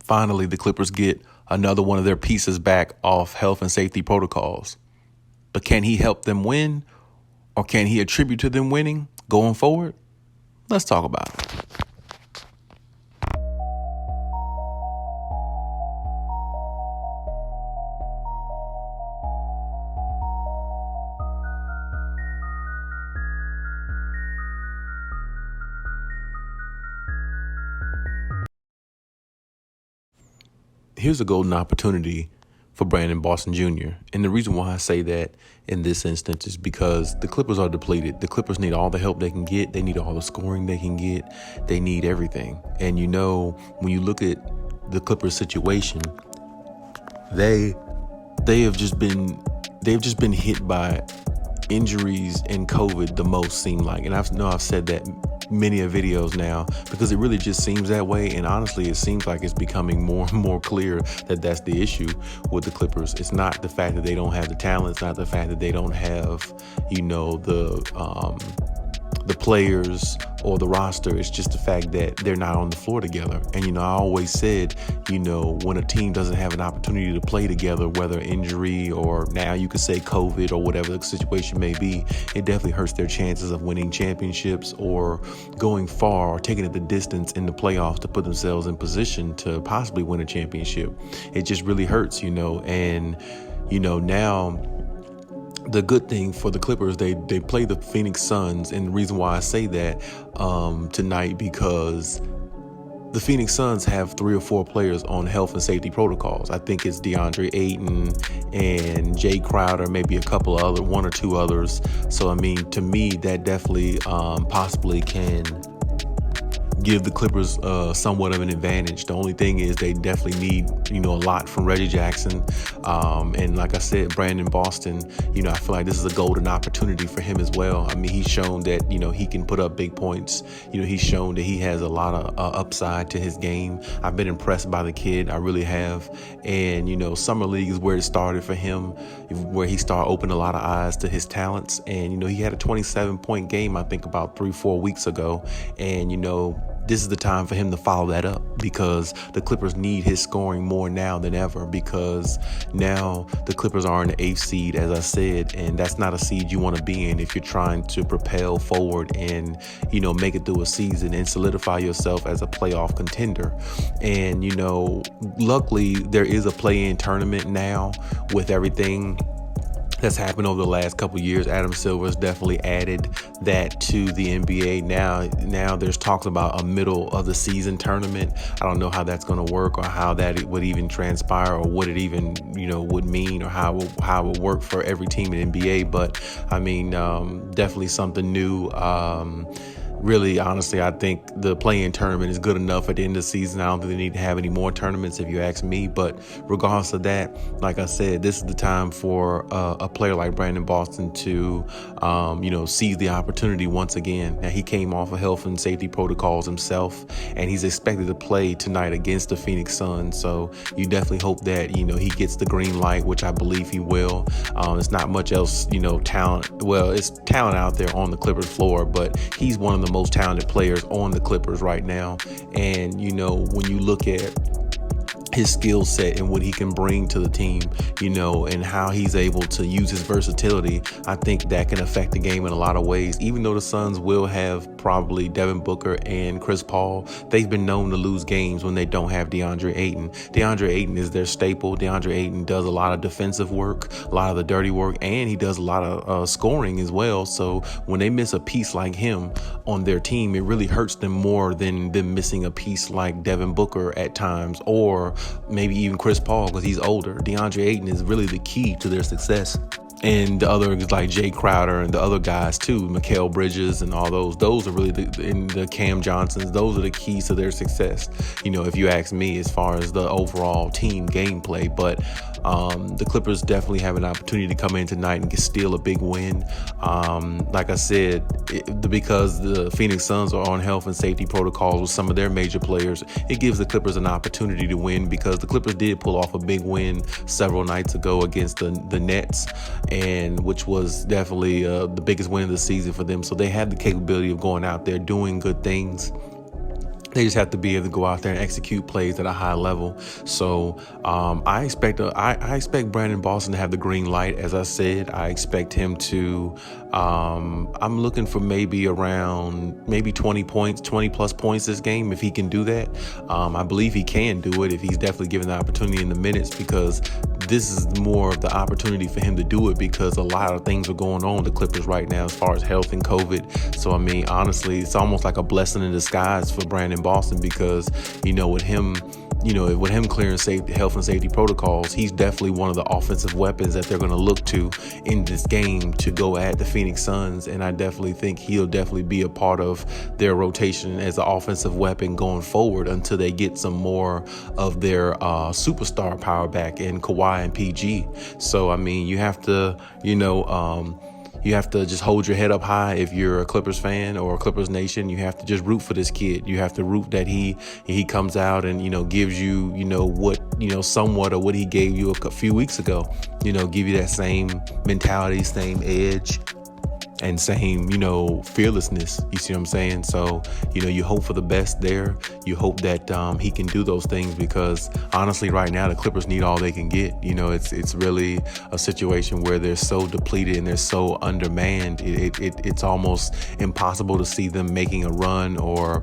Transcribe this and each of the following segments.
Finally, the Clippers get another one of their pieces back off health and safety protocols. But can he help them win, or can he attribute to them winning going forward? Let's talk about it. Here's a golden opportunity for Brandon Boston Jr. And the reason why I say that in this instance is because the Clippers are depleted. The Clippers need all the help they can get. They need all the scoring they can get. They need everything. And when you look at the Clippers situation, they've just been hit by injuries and COVID the most, seem like. And I've said that many of videos now because it really just seems that way. And honestly, it seems like it's becoming more and more clear that that's the issue with the Clippers. It's not the fact that they don't have the talent. It's not the fact that they don't have, the players or the roster. It's just the fact that they're not on the floor together. And, I always said, when a team doesn't have an opportunity to play together, whether injury or now you could say COVID or whatever the situation may be, it definitely hurts their chances of winning championships or going far or taking it the distance in the playoffs to put themselves in position to possibly win a championship. It just really hurts, and, now the good thing for the Clippers, they play the Phoenix Suns. And the reason why I say that tonight, because the Phoenix Suns have 3 or 4 players on health and safety protocols. I think it's DeAndre Ayton and Jay Crowder, maybe a couple of other, 1 or 2 others. So, to me, that definitely possibly can give the Clippers somewhat of an advantage. The only thing is they definitely need, a lot from Reggie Jackson. And like I said, Brandon Boston, I feel like this is a golden opportunity for him as well. He's shown that, he can put up big points. He's shown that he has a lot of upside to his game. I've been impressed by the kid. I really have. And, Summer League is where it started for him, where he started opening a lot of eyes to his talents. And, he had a 27-point game, I think about 3-4 weeks ago. And, this is the time for him to follow that up, because the Clippers need his scoring more now than ever, because now the Clippers are in the 8th seed, as I said, and that's not a seed you want to be in if you're trying to propel forward and, make it through a season and solidify yourself as a playoff contender. And, luckily there is a play-in tournament now with everything that's happened over the last couple of years. Adam Silver's definitely added that to the NBA. Now there's talks about a middle of the season tournament. I don't know how that's going to work, or how that it would even transpire, or what it even, would mean, or how it would work for every team in NBA. But definitely something new. Really, honestly, I think the play-in tournament is good enough at the end of the season. I don't think they need to have any more tournaments, if you ask me. But regardless of that, like I said, this is the time for a player like Brandon Boston to, seize the opportunity once again. Now, he came off of health and safety protocols himself, and he's expected to play tonight against the Phoenix Suns. So you definitely hope that, he gets the green light, which I believe he will. It's not much else, talent. Well, it's talent out there on the Clippers floor, but he's one of the most talented players on the Clippers right now. And, when you look at his skill set and what he can bring to the team, and how he's able to use his versatility, I think that can affect the game in a lot of ways. Even though the Suns will have probably Devin Booker and Chris Paul, they've been known to lose games when they don't have DeAndre Ayton. DeAndre Ayton is their staple. DeAndre Ayton does a lot of defensive work, a lot of the dirty work, and he does a lot of scoring as well. So when they miss a piece like him on their team, it really hurts them more than them missing a piece like Devin Booker at times, or maybe even Chris Paul, because he's older. DeAndre Ayton is really the key to their success. And the others like Jay Crowder and the other guys too, Mikal Bridges and all those are really the Cam Johnsons. Those are the keys to their success, if you ask me, as far as the overall team gameplay. But the Clippers definitely have an opportunity to come in tonight and steal a big win. Like I said, because the Phoenix Suns are on health and safety protocols with some of their major players, it gives the Clippers an opportunity to win, because the Clippers did pull off a big win several nights ago against the Nets, and which was definitely the biggest win of the season for them. So they had the capability of going out there doing good things. They just have to be able to go out there and execute plays at a high level. So I expect Brandon Boston to have the green light. As I said, I expect him to. I'm looking for maybe 20 points, 20 plus points this game if he can do that. I believe he can do it if he's definitely given the opportunity in the minutes, because this is more of the opportunity for him to do it, because a lot of things are going on with the Clippers right now as far as health and COVID. So I mean, honestly, it's almost like a blessing in disguise for Brandon Boston, because with him clearing health and safety protocols, he's definitely one of the offensive weapons that they're going to look to in this game to go at the Phoenix Suns. And I definitely think he'll definitely be a part of their rotation as an offensive weapon going forward until they get some more of their superstar power back in Kawhi and PG. So, I mean, you have to, you have to just hold your head up high if you're a Clippers fan or a Clippers nation. You have to just root for this kid. You have to root that he comes out and, gives you, what, somewhat of what he gave you a few weeks ago. Give you that same mentality, same edge, and same, fearlessness. You see what I'm saying? So, you hope for the best there. You hope that he can do those things, because honestly, right now, the Clippers need all they can get. It's really a situation where they're so depleted and they're so undermanned. It's almost impossible to see them making a run or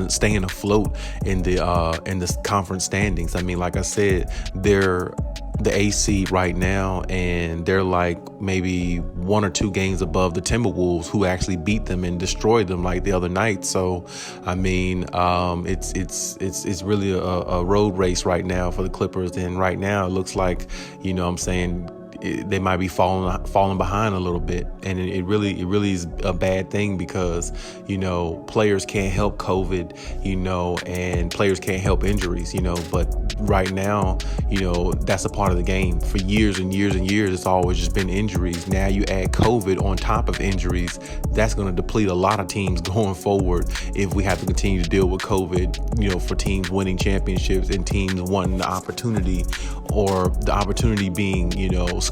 staying afloat in the conference standings. I mean, like I said, they're the A seed right now, and they're like maybe 1 or 2 games above the Timberwolves, who actually beat them and destroyed them like the other night. So, I mean, it's really a road race right now for the Clippers, and right now it looks like, they might be falling behind a little bit, and it really is a bad thing, because players can't help COVID, and players can't help injuries, but right now, that's a part of the game. For years and years and years, it's always just been injuries. Now you add COVID on top of injuries, that's going to deplete a lot of teams going forward if we have to continue to deal with COVID, for teams winning championships and teams wanting the opportunity, or the opportunity being,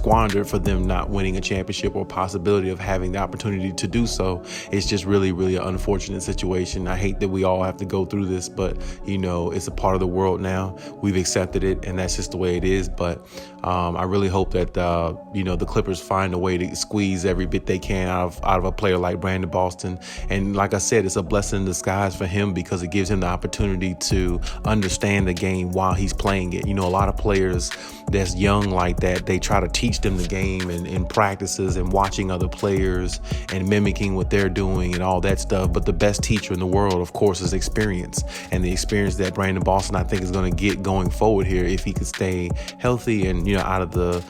squandered for them not winning a championship, or possibility of having the opportunity to do so. It's just really, really an unfortunate situation. I hate that we all have to go through this, but it's a part of the world now. We've accepted it, and that's just the way it is. But I really hope that the Clippers find a way to squeeze every bit they can out of a player like Brandon Boston. And like I said, it's a blessing in disguise for him, because it gives him the opportunity to understand the game while he's playing it. A lot of players that's young like that, they try to teach them the game and in practices and watching other players and mimicking what they're doing and all that stuff. But the best teacher in the world, of course, is experience. And the experience that Brandon Boston, I think, is going to get going forward here, if he could stay healthy and, out of the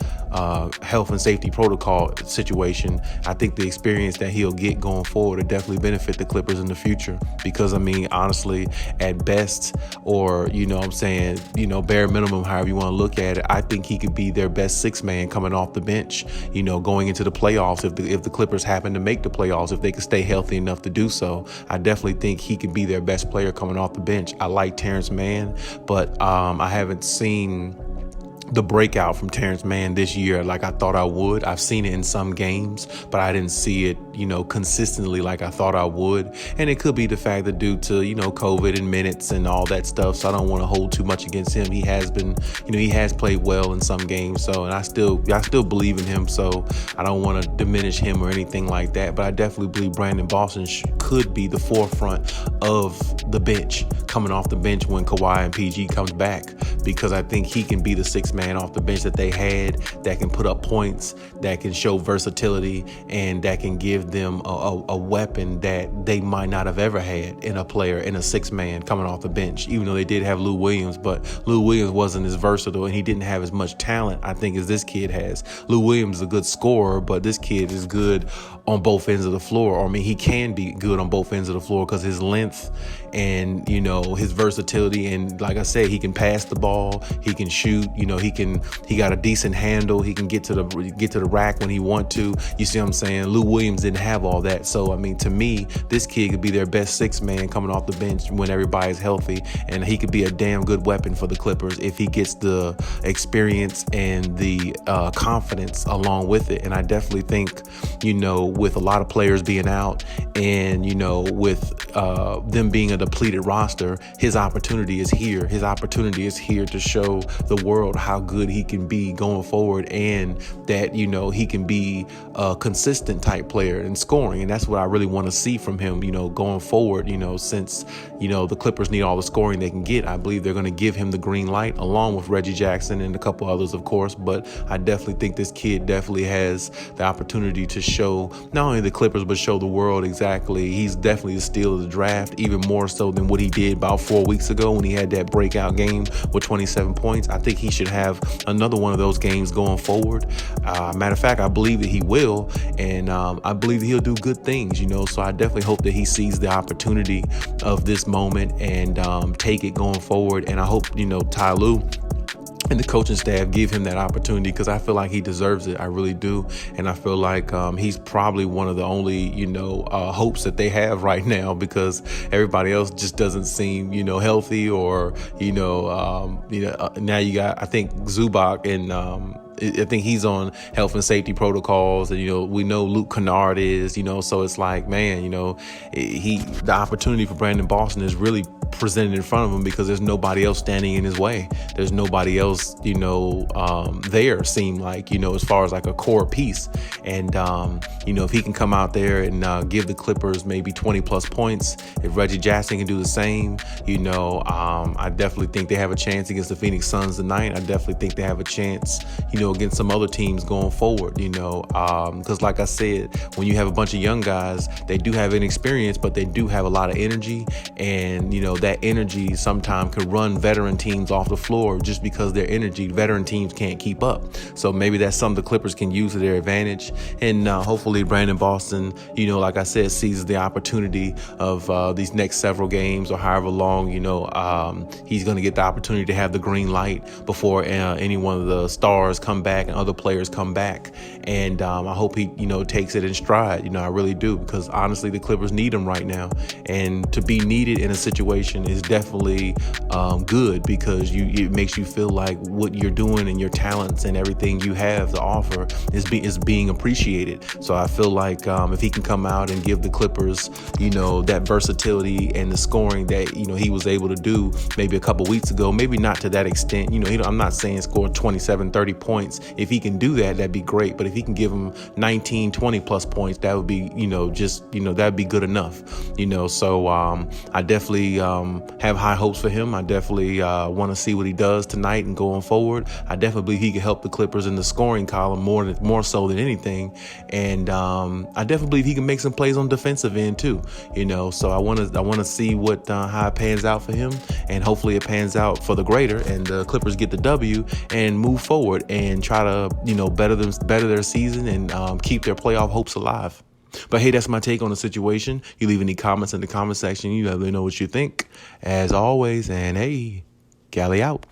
health and safety protocol situation, I think the experience that he'll get going forward will definitely benefit the Clippers in the future. Because, I mean, honestly, at best, or, bare minimum, however you want to look at it, I think he could be their best sixth man coming off the bench, going into the playoffs. If the Clippers happen to make the playoffs, if they can stay healthy enough to do so, I definitely think he could be their best player coming off the bench. I like Terrence Mann, but I haven't seen the breakout from Terrence Mann this year like I thought I would. I've seen it in some games, but I didn't see it, consistently like I thought I would. And it could be the fact that due to, COVID and minutes and all that stuff. So I don't want to hold too much against him. He has been, he has played well in some games. So, and I still believe in him. So I don't want to diminish him or anything like that. But I definitely believe Brandon Boston could be the forefront of the bench, coming off the bench when Kawhi and PG comes back, because I think he can be the sixth man off the bench that they had, that can put up points, that can show versatility, and that can give them a weapon that they might not have ever had in a player, in a sixth man coming off the bench, even though they did have Lou Williams. But Lou Williams wasn't as versatile, and he didn't have as much talent, I think, as this kid has. Lou Williams is a good scorer, but this kid is good on both ends of the floor. Or, I mean, he can be good on both ends of the floor because his length and, his versatility. And like I said, he can pass the ball, he can shoot, he got a decent handle, he can get to the rack when he want to. You see what I'm saying? Lou Williams didn't have all that. So, I mean, to me, this kid could be their best sixth man coming off the bench when everybody's healthy. And he could be a damn good weapon for the Clippers if he gets the experience and the confidence along with it. And I definitely think, with a lot of players being out and, with them being a depleted roster, his opportunity is here. His opportunity is here to show the world how good he can be going forward, and that, you know, he can be a consistent type player in scoring. And that's what I really want to see from him, you know, going forward, you know, since, you know, the Clippers need all the scoring they can get. I believe they're going to give him the green light, along with Reggie Jackson and a couple others, of course. But I definitely think this kid definitely has the opportunity to show not only the Clippers, but show the world exactly. He's definitely the steal of the draft, even more so than what he did about 4 weeks ago when he had that breakout game with 27 points. I think he should have another one of those games going forward. Matter of fact, I believe that he will, and I believe that he'll do good things, you know. So I definitely hope that he sees the opportunity of this moment and take it going forward. And I hope, you know, Ty Lue and the coaching staff give him that opportunity, because I feel like he deserves it. I really do. And I feel like he's probably one of the only, you know, hopes that they have right now, because everybody else just doesn't seem, you know, healthy, or, now you got, I think, Zubac and I think he's on health and safety protocols, and, you know, we know Luke Kennard is, you know, so it's like, man, you know, the opportunity for Brandon Boston is really presented in front of him, because there's nobody else standing in his way. There's nobody else, you know, there seem like, you know, as far as like a core piece. And, you know, if he can come out there and give the Clippers maybe 20 plus points, if Reggie Jackson can do the same, you know, I definitely think they have a chance against the Phoenix Suns tonight. I definitely think they have a chance, you know, against some other teams going forward, you know, because like I said, when you have a bunch of young guys, they do have inexperience, but they do have a lot of energy. And, you know, that energy sometimes can run veteran teams off the floor, just because their energy, veteran teams can't keep up. So maybe that's something the Clippers can use to their advantage. And hopefully Brandon Boston, you know, like I said, seizes the opportunity of these next several games, or however long, you know, he's going to get the opportunity to have the green light before any one of the stars come back and other players come back. And I hope he, you know, takes it in stride. You know, I really do, because honestly, the Clippers need him right now. And to be needed in a situation is definitely good, because it makes you feel like what you're doing and your talents and everything you have to offer is being appreciated. So I feel like if he can come out and give the Clippers, you know, that versatility and the scoring that, you know, he was able to do maybe a couple weeks ago, maybe not to that extent, you know, I'm not saying score 27, 30 points. If he can do that, that'd be great. But if he can give them 19, 20 plus points, that would be, you know, just, you know, that'd be good enough, you know. So I definitely have high hopes for him. I definitely want to see what he does tonight and going forward. I definitely believe he can help the Clippers in the scoring column more so than anything. And I definitely believe he can make some plays on defensive end too, you know. So I want to see what how it pans out for him, and hopefully it pans out for the greater, and the Clippers get the W and move forward and try to, you know, better their season and keep their playoff hopes alive. But hey, that's my take on the situation. You leave any comments in the comment section. You let me know what you think, as always. And hey, Gally out.